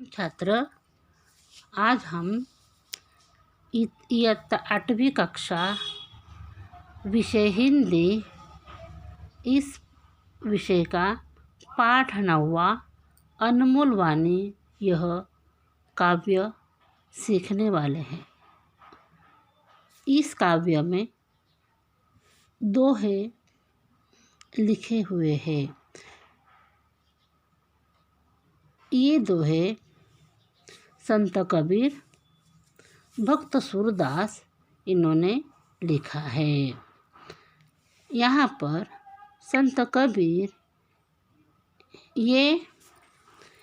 छात्र, आज हम इयत्ता 8वीं कक्षा विषय हिंदी इस विषय का पाठ 9वां अनमोल वाणी यह काव्य सीखने वाले हैं। इस काव्य में दोहे लिखे हुए हैं। ये दोहे संत कबीर, भक्त सूरदास इन्होंने लिखा है। यहाँ पर संत कबीर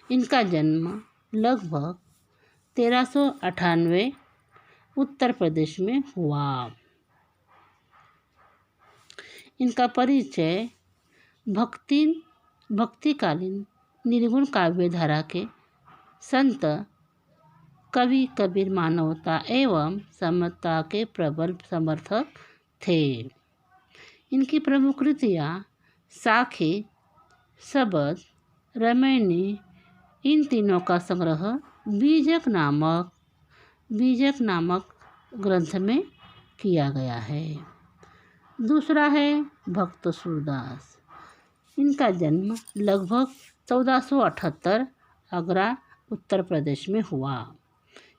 इनका जन्म लगभग 1398 उत्तर प्रदेश में हुआ। इनका परिचय भक्तिकालीन निर्गुण काव्य धारा के संत कवि कबीर मानवता एवं समता के प्रबल समर्थक थे। इनकी प्रमुख कृतियाँ साखी, शबद, रामायणी, इन तीनों का संग्रह बीजक नामक ग्रंथ में किया गया है। दूसरा है भक्त सूरदास। इनका जन्म लगभग 1478 आगरा उत्तर प्रदेश में हुआ।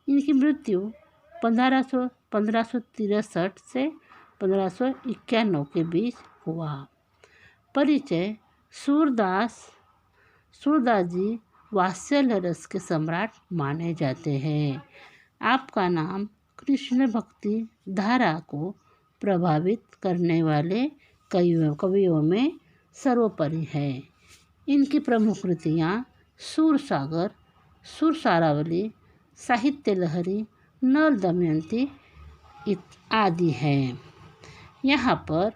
इनकी मृत्यु 1563 से 1591 के बीच हुआ। परिचय सूरदास जी वात्सल्य रस के सम्राट माने जाते हैं। आपका नाम कृष्ण भक्ति धारा को प्रभावित करने वाले कवियों में सर्वोपरि है। इनकी प्रमुख कृतियाँ सूरसागर, सुरसारावली, साहित्य लहरी, नल दमयंती आदि हैं। यहाँ पर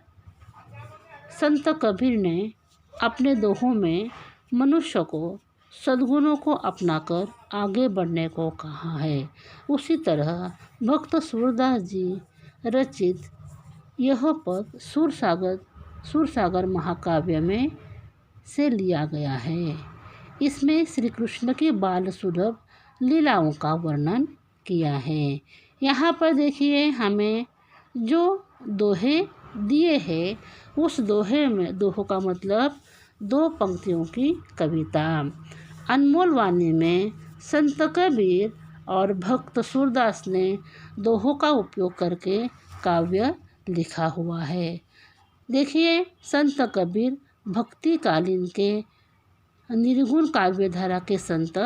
संत कबीर ने अपने दोहों में मनुष्य को सद्गुणों को अपनाकर आगे बढ़ने को कहा है। उसी तरह भक्त सूरदास जी रचित यह पद सूरसागर महाकाव्य में से लिया गया है। इसमें श्री कृष्ण की बाल सुलभ लीलाओं का वर्णन किया है। यहाँ पर देखिए, हमें जो दोहे दिए हैं उस दोहों का मतलब 2 पंक्तियों की कविता। अनमोल वाणी में संत कबीर और भक्त सूरदास ने दोहों का उपयोग करके काव्य लिखा हुआ है। देखिए, संत कबीर भक्तिकालीन के निर्गुण काव्य धारा के संत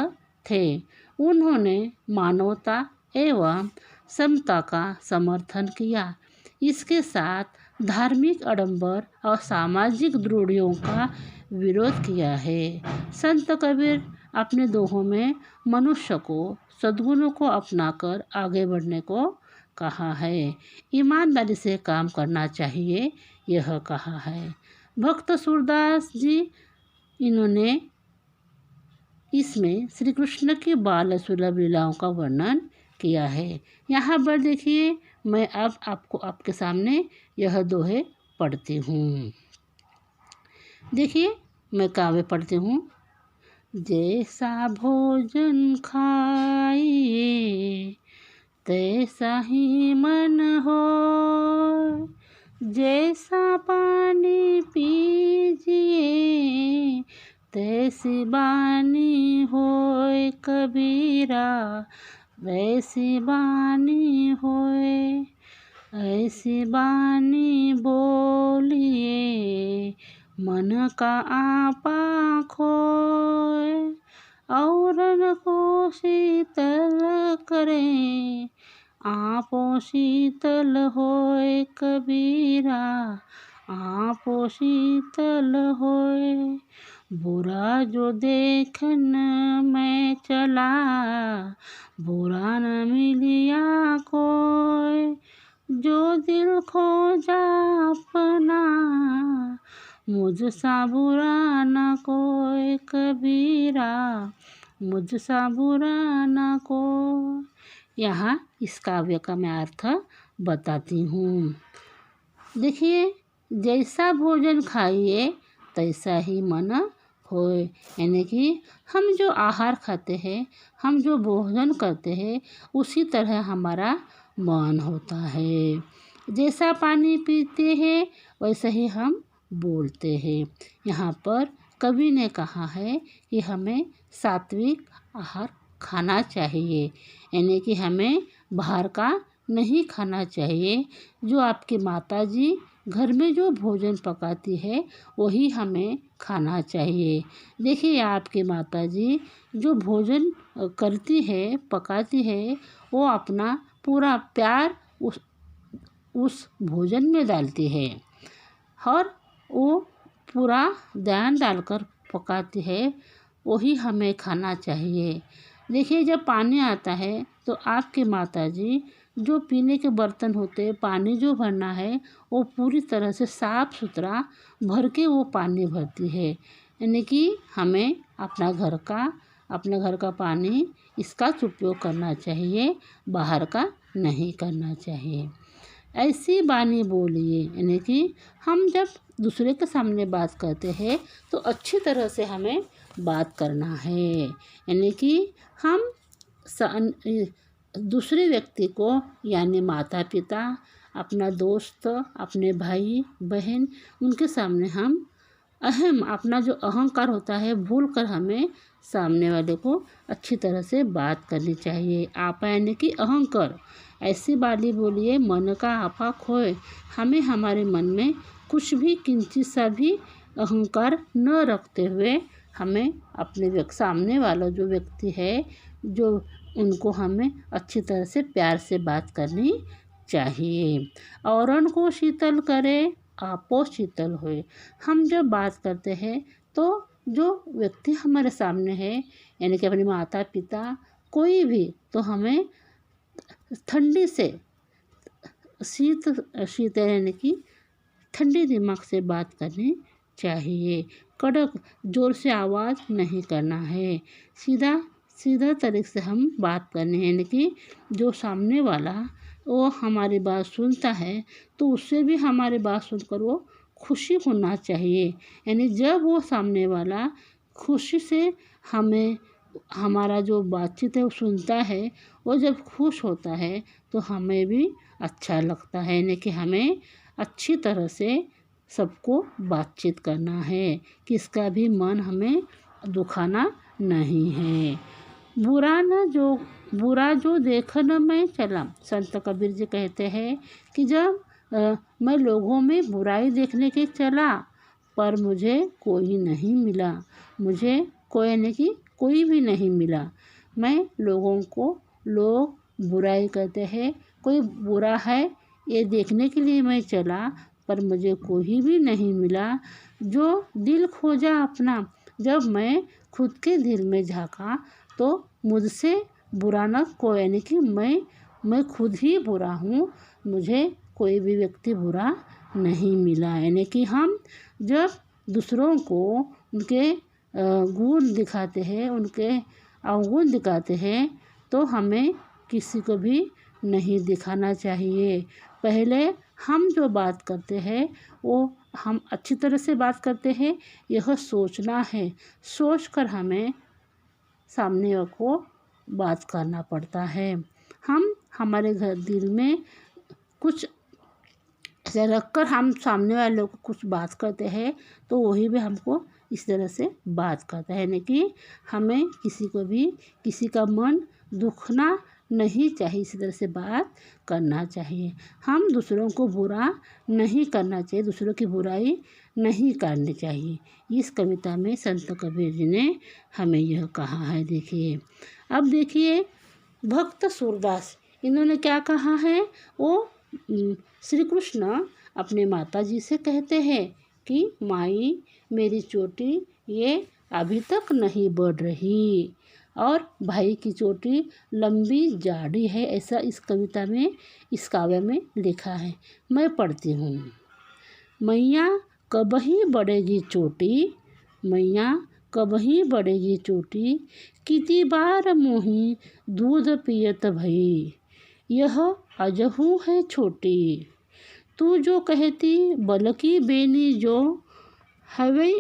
थे। उन्होंने मानवता एवं समता का समर्थन किया। इसके साथ धार्मिक आडंबर और सामाजिक रूढ़ियों का विरोध किया है। संत कबीर अपने दोहों में मनुष्य को सद्गुणों को अपनाकर आगे बढ़ने को कहा है। ईमानदारी से काम करना चाहिए, यह कहा है। भक्त सूरदास जी इन्होंने इसमें श्री कृष्ण की बाल सुलभ लीलाओं का वर्णन किया है। यहाँ पर देखिए, मैं अब आपके सामने यह दोहे पढ़ती हूँ। देखिए, मैं काव्य पढ़ती हूँ। जैसा भोजन खाइए तैसा ही मन हो, जैसा पानी पीजिए तैसी बानी होए कबीरा, वैसी बानी होए। ऐसी बानी बोलिए मन का आपा खोए, औरन को शीतल करे, आपो शीतल होए कबीरा, आपो शीतल होए। बुरा जो देखन मैं चला, बुरा न मिलिया कोई, जो दिल खोजा अपना, मुझसा बुरा न कोई कबीरा, मुझसा बुरा न कोई। यहाँ इस काव्य का मैं अर्थ बताती हूँ। देखिए, जैसा भोजन खाइए तैसा ही मन होए। यानी कि हम जो आहार खाते हैं, हम जो भोजन करते हैं, उसी तरह हमारा मन होता है। जैसा पानी पीते हैं वैसा ही हम बोलते हैं। यहाँ पर कवि ने कहा है कि हमें सात्विक आहार खाना चाहिए, यानी कि हमें बाहर का नहीं खाना चाहिए। जो आपकी माताजी घर में जो भोजन पकाती है वही हमें खाना चाहिए। देखिए, आपकी माताजी जो भोजन करती है, पकाती है, वो अपना पूरा प्यार उस भोजन में डालती है और वो पूरा ध्यान डालकर पकाती है, वही हमें खाना चाहिए। देखिए, जब पानी आता है तो आपकी माताजी जो पीने के बर्तन होते हैं, पानी जो भरना है वो पूरी तरह से साफ़ सुथरा भर के वो पानी भरती है। यानी कि हमें अपने घर का पानी इसका उपयोग करना चाहिए, बाहर का नहीं करना चाहिए। ऐसी बानी बोलिए, यानी कि हम जब दूसरे के सामने बात करते हैं तो अच्छी तरह से हमें बात करना है। यानी कि हम दूसरे व्यक्ति को, यानी माता पिता, अपना दोस्त, अपने भाई बहन, उनके सामने हम अपना जो अहंकार होता है भूल कर हमें सामने वाले को अच्छी तरह से बात करनी चाहिए। आपा यानी कि अहंकार। ऐसी बाली बोलिए मन का आपा खोए। हमें हमारे मन में कुछ भी किंचित सा भी अहंकार न रखते हुए हमें अपने सामने वाला जो व्यक्ति है, जो उनको हमें अच्छी तरह से प्यार से बात करनी चाहिए। औरन को शीतल करे आपो शीतल होए। हम जब बात करते हैं तो जो व्यक्ति हमारे सामने है, यानी कि अपने माता पिता, कोई भी, तो हमें ठंडी से शीत यानी कि ठंडी दिमाग से बात करनी चाहिए। कड़क जोर से आवाज़ नहीं करना है। सीधा तरीके से हम बात करनी है, यानी कि जो सामने वाला वो हमारी बात सुनता है तो उससे भी हमारी बात सुनकर वो खुशी होना चाहिए। यानी जब वो सामने वाला खुशी से हमारा जो बातचीत है वो सुनता है, वो जब खुश होता है तो हमें भी अच्छा लगता है। यानी कि हमें अच्छी तरह से सबको बातचीत करना है, किसका भी मन हमें दुखाना नहीं है। बुरा जो देखन मैं चला। संत कबीर जी कहते हैं कि जब मैं लोगों में बुराई देखने के चला पर मुझे कोई नहीं मिला, मुझे कोई भी नहीं मिला। मैं लोग बुराई करते हैं, कोई बुरा है ये देखने के लिए मैं चला पर मुझे कोई भी नहीं मिला। जो दिल खोजा अपना, जब मैं खुद के दिल में झांका तो मुझसे बुरा न कोई, यानी कि मैं खुद ही बुरा हूँ, मुझे कोई भी व्यक्ति बुरा नहीं मिला। यानी कि हम जब दूसरों को उनके गुण दिखाते हैं, उनके अवगुण दिखाते हैं तो हमें किसी को भी नहीं दिखाना चाहिए। पहले हम जो बात करते हैं वो हम अच्छी तरह से बात करते हैं, यह सोचना है, सोचकर हमें सामने को बात करना पड़ता है। हम हमारे दिल में कुछ ऐसा रखकर हम सामने वाले को कुछ बात करते हैं तो वही भी हमको इस तरह से बात करता है। यानी कि हमें किसी का मन दुखना नहीं चाहिए, इसी तरह से बात करना चाहिए। हम दूसरों को बुरा नहीं करना चाहिए, दूसरों की बुराई नहीं करनी चाहिए। इस कविता में संत कबीर जी ने हमें यह कहा है। अब देखिए भक्त सूरदास, इन्होंने क्या कहा है। वो श्री कृष्ण अपने माता जी से कहते हैं कि माई मेरी चोटी ये अभी तक नहीं बढ़ रही और भाई की चोटी लंबी जाड़ी है, ऐसा इस कविता में, इस काव्य में लिखा है। मैं पढ़ती हूँ। मैया कबही बढ़ेगी चोटी, मैया कबही बढ़ेगी चोटी, किती बार मोही दूध पियत भई, यह अजहू है छोटी। तू जो कहती बलकी बेनी जो हवे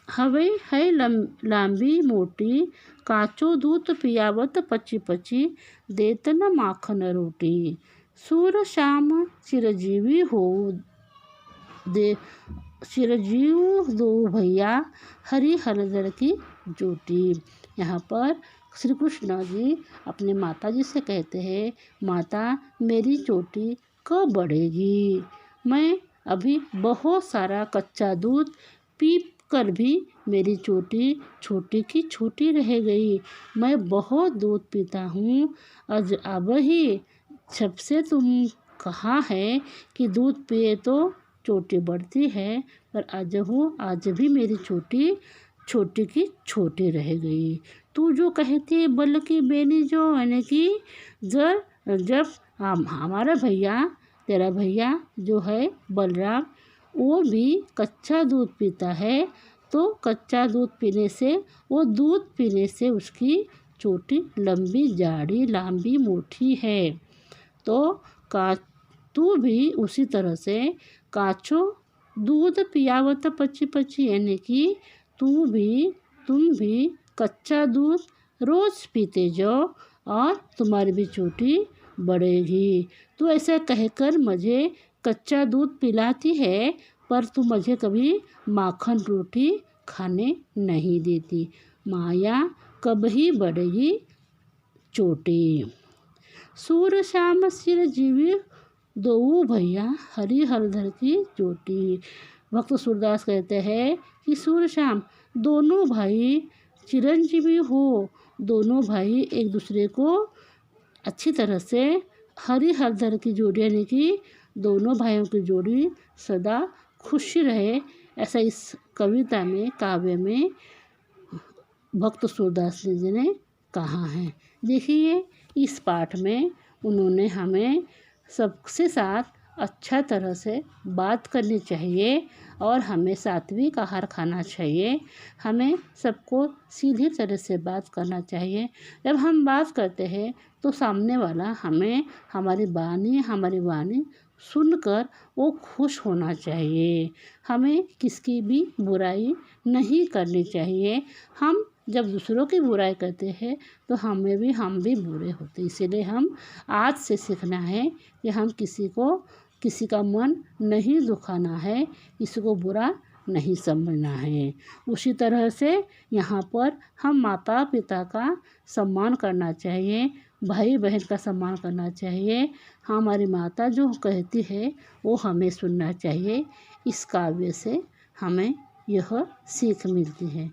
हवे है लांबी मोटी, काचो दूध पियावत पची पची, देत न माखन रोटी। सूर श्याम चिरजीवी हो दे चिरजीव दो भैया, हरि हरदर की जोटी। यहाँ पर श्री कृष्ण जी अपने माता जी से कहते हैं, माता मेरी चोटी कब बढ़ेगी? मैं अभी बहुत सारा कच्चा दूध पी कर भी मेरी चोटी छोटी की छोटी रह गई। मैं बहुत दूध पीता हूँ। अब ही जब से तुम कहा है कि दूध पिए तो चोटी बढ़ती है, पर आज भी मेरी चोटी छोटी की छोटी रह गई। तू जो कहती है बल की बेनी जो, यानी कि जब हमारा भैया, तेरा भैया जो है बलराम, वो भी कच्चा दूध पीता है, तो कच्चा दूध पीने से, वो दूध पीने से उसकी चोटी लंबी जाड़ी लांबी मोटी है। तो का तू भी उसी तरह से काचो दूध पियावत पची पची, यानी कि तुम भी कच्चा दूध रोज़ पीते जाओ और तुम्हारी भी चोटी बढ़ेगी। तू ऐसा कहकर मुझे कच्चा दूध पिलाती है, पर तू मुझे कभी माखन रोटी खाने नहीं देती। माया कब ही बढ़ेगी चोटी। सूर श्याम सिर जीवी दो भैया, हरि हरधर की जोटी। भक्त सूरदास कहते हैं कि सूर श्याम दोनों भाई चिरंजीवी हो, दोनों भाई एक दूसरे को अच्छी तरह से, हरि हरधर की जोड़ी यानी कि दोनों भाइयों की जोड़ी सदा खुशी रहे, ऐसा इस कविता में, काव्य में भक्त सूरदास जी ने कहा है। देखिए इस पाठ में उन्होंने हमें सबसे साथ अच्छा तरह से बात करनी चाहिए और हमें सात्विक आहार खाना चाहिए। हमें सबको सीधी तरह से बात करना चाहिए। जब हम बात करते हैं तो सामने वाला हमें हमारी वाणी सुनकर वो खुश होना चाहिए। हमें किसकी भी बुराई नहीं करनी चाहिए। हम जब दूसरों की बुराई करते हैं तो हम भी बुरे होते हैं। इसीलिए हम आज से सीखना है कि हम किसी का मन नहीं दुखाना है, किसी को बुरा नहीं समझना है। उसी तरह से यहाँ पर हम माता पिता का सम्मान करना चाहिए, भाई बहन का सम्मान करना चाहिए। हमारी माता जो कहती है वो हमें सुनना चाहिए। इस काव्य से हमें यह सीख मिलती है।